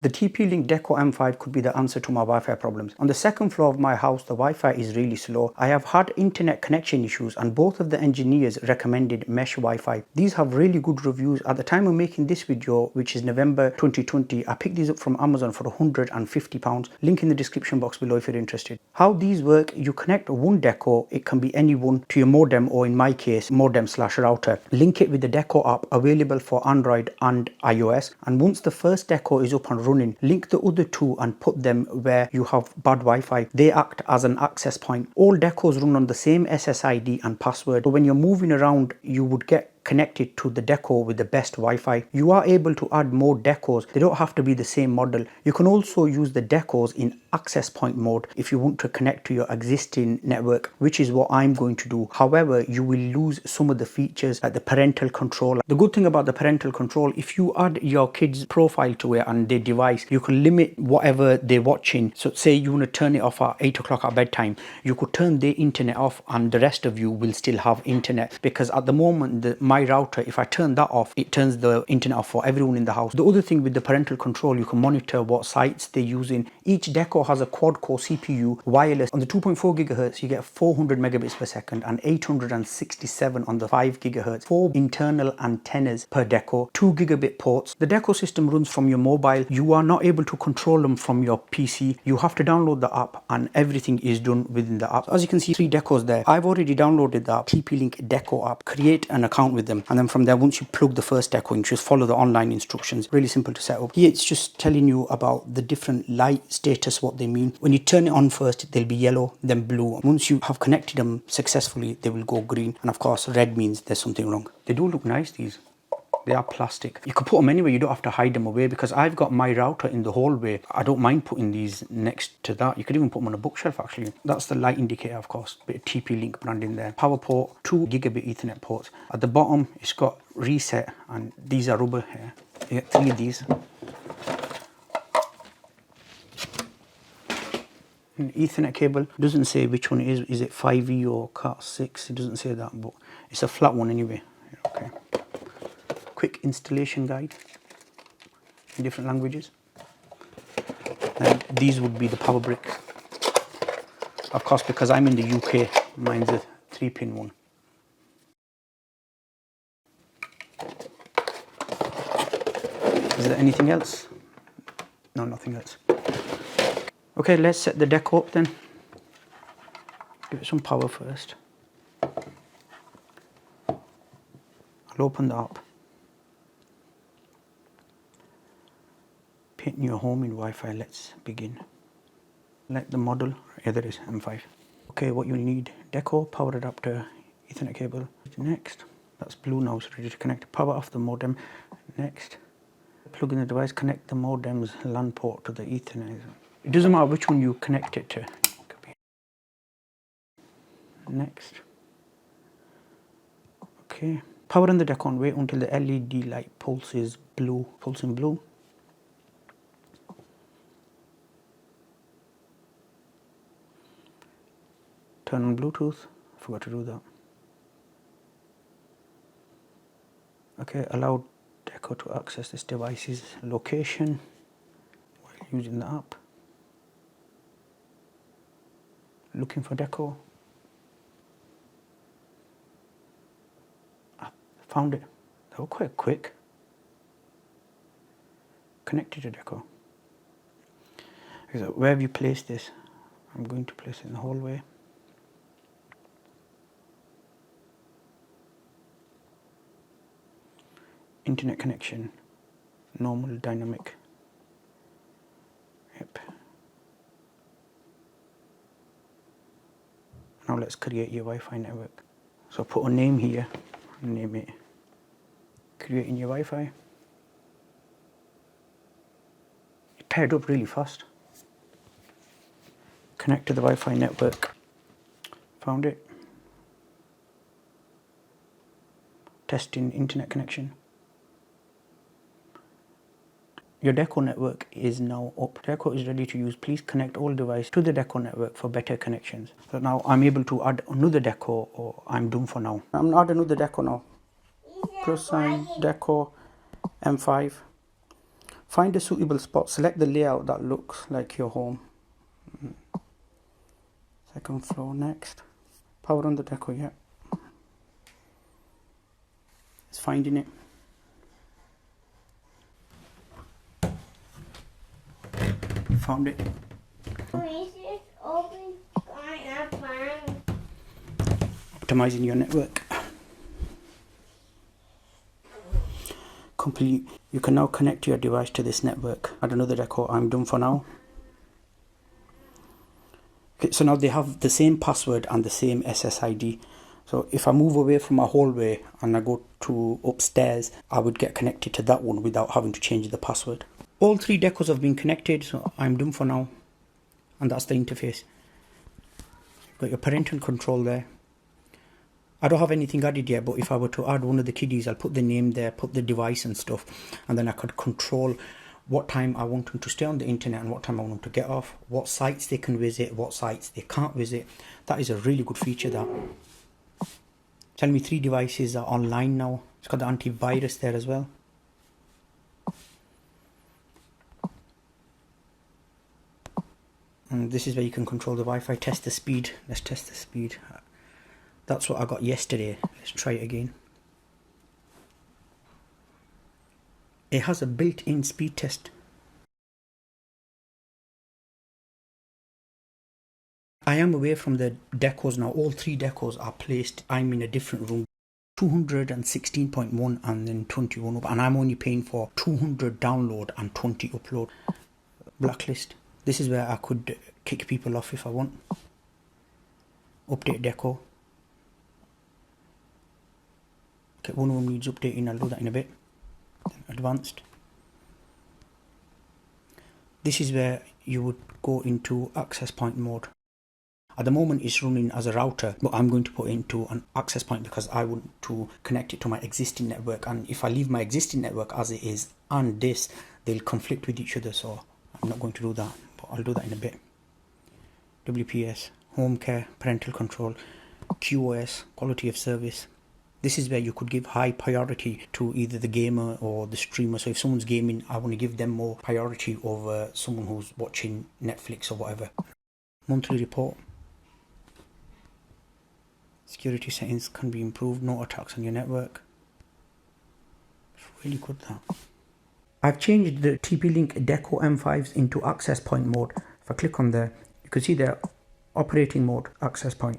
The TP-Link Deco M5 could be the answer to my Wi-Fi problems. On the second floor of my house, the Wi-Fi is really slow. I have had internet connection issues and both of the engineers recommended mesh Wi-Fi. These have really good reviews. At the time of making this video, which is November 2020, I picked these up from Amazon for £150. Link in the description box below if you're interested. How these work, you connect one Deco, it can be any one, to your modem, or in my case, modem/router. Link it with the Deco app available for Android and iOS. And once the first Deco is up and running, link the other two and put them where you have bad Wi-Fi. They act as an access point. All Decos run on the same SSID and password. So when you're moving around, you would get connected to the Deco with the best Wi-Fi. You are able to add more Decos. They don't have to be the same model. You can also use the Decos in access point mode if you want to connect to your existing network, which is what I'm going to do. However, you will lose some of the features like the parental control. The good thing about the parental control, if you add your kid's profile to it and their device, you can limit whatever they're watching. So say you want to turn it off at 8 o'clock at bedtime, you could turn their internet off and the rest of you will still have internet, because at the moment my router, if I turn that off, it turns the internet off for everyone in the house. The other thing with the parental control, you can monitor what sites they're using. Each Deco has a quad-core CPU, wireless. On the 2.4 gigahertz, you get 400 megabits per second and 867 on the 5 gigahertz. 4 internal antennas per Deco, 2 gigabit ports. The Deco system runs from your mobile. You are not able to control them from your PC. You have to download the app and everything is done within the app. So as you can see, 3 Decos there. I've already downloaded the TP-Link Deco app. Create an account with them, and then from there, once you plug the first Deco in, just follow the online instructions. Really simple to set up. Here it's just telling you about the different light status, what they mean. When you turn it on first, they'll be yellow, then blue. Once you have connected them successfully, they will go green, and of course red means there's something wrong. They do look nice, these. They are plastic. You could put them anywhere, you don't have to hide them away, because I've got my router in the hallway. I don't mind putting these next to that. You could even put them on a bookshelf actually. That's the light indicator, of course. Bit of TP-Link brand in there. Power port, 2 gigabit Ethernet ports. At the bottom, it's got reset, and these are rubber here. You get 3 of these. An Ethernet cable. It doesn't say which one it is. Is it 5E or Cat6? It doesn't say that, but it's a flat one anyway. Okay. Quick installation guide in different languages. And these would be the power brick. Of course, because I'm in the UK, mine's a 3-pin one. Is there anything else? No, nothing else. Okay, let's set the Deco up then. Give it some power first. I'll open the app. Paint your home in Wi-Fi. Let's begin. Select the model. Yeah, there is M5. Okay, what you need: Deco, power adapter, Ethernet cable. Next. That's blue now, it's ready to connect. Power off the modem. Next. Plug in the device. Connect the modem's LAN port to the Ethernet. It doesn't matter which one you connect it to. Next. Okay. Power on the Deco and wait until the LED light pulses blue. Pulsing blue. Turn on Bluetooth. I forgot to do that. Okay, allow Deco to access this device's location while using the app. Looking for Deco. I found it. They were quite quick. Connected to Deco. Okay, so where have you placed this? I'm going to place it in the hallway. Internet connection, normal, dynamic. Yep. Now let's create your Wi-Fi network. So put a name here, name it creating your Wi-Fi. It paired up really fast. Connect to the Wi-Fi network. Found it. Testing internet connection. Your Deco network is now up. Deco is ready to use. Please connect all devices to the Deco network for better connections. So now I'm able to add another Deco, or I'm done for now. I'm gonna add another Deco now. Plus sign Deco M5. Find a suitable spot, select the layout that looks like your home. Second floor next. Power on the Deco, yeah. It's finding it. Found it. Optimizing your network. Complete. You can now connect your device to this network. Add another Deco. I'm done for now. Okay, so now they have the same password and the same SSID. So if I move away from my hallway and I go to upstairs, I would get connected to that one without having to change the password. All 3 Decos have been connected, so I'm done for now. And that's the interface. Got your parental control there. I don't have anything added yet, but if I were to add one of the kiddies, I'll put the name there, put the device and stuff, and then I could control what time I want them to stay on the internet and what time I want them to get off, what sites they can visit, what sites they can't visit. That is a really good feature, that. Tell me 3 devices are online now. It's got the antivirus there as well. And this is where you can control the Wi-Fi, test the speed. Let's test the speed. That's what I got yesterday. Let's try it again. It has a built-in speed test. I am away from the Decos now. All 3 Decos are placed. I'm in a different room. 216.1 and then 21 up. And I'm only paying for 200 download and 20 upload. Blacklist. This is where I could kick people off if I want. Update Deco. Okay, one of them needs updating. I'll do that in a bit. Advanced. This is where you would go into access point mode. At the moment it's running as a router, but I'm going to put it into an access point because I want to connect it to my existing network, and if I leave my existing network as it is and this, they'll conflict with each other, so I'm not going to do that, but I'll do that in a bit. WPS, home care, parental control, QoS, quality of service. This is where you could give high priority to either the gamer or the streamer. So if someone's gaming, I want to give them more priority over someone who's watching Netflix or whatever. Monthly report. Security settings can be improved. No attacks on your network. It's really good, that. I've changed the TP-Link Deco M5s into access point mode. If I click on there, you can see their operating mode, access point.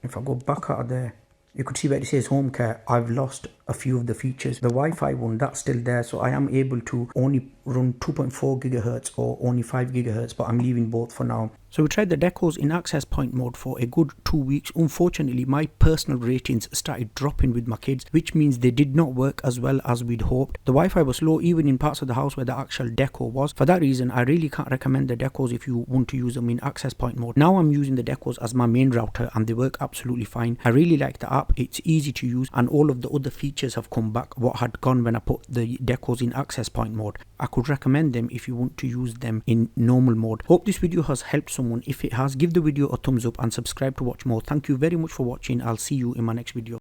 If I go back out of there, you could see where it says home care. I've lost a few of the features. The Wi-Fi one, that's still there, so I am able to only run 2.4 gigahertz or only 5 gigahertz, but I'm leaving both for now. So we tried the Decos in access point mode for a good 2 weeks. Unfortunately, my personal ratings started dropping with my kids, which means they did not work as well as we'd hoped. The Wi-Fi was slow even in parts of the house where the actual Deco was. For that reason, I really can't recommend the Decos if you want to use them in access point mode. Now I'm using the Decos as my main router and they work absolutely fine. I really like the app, it's easy to use, and all of the other features have come back what had gone when I put the Decos in access point mode. I could recommend them if you want to use them in normal mode. Hope this video has helped someone. If it has, give the video a thumbs up and subscribe to watch more. Thank you very much for watching. I'll see you in my next video.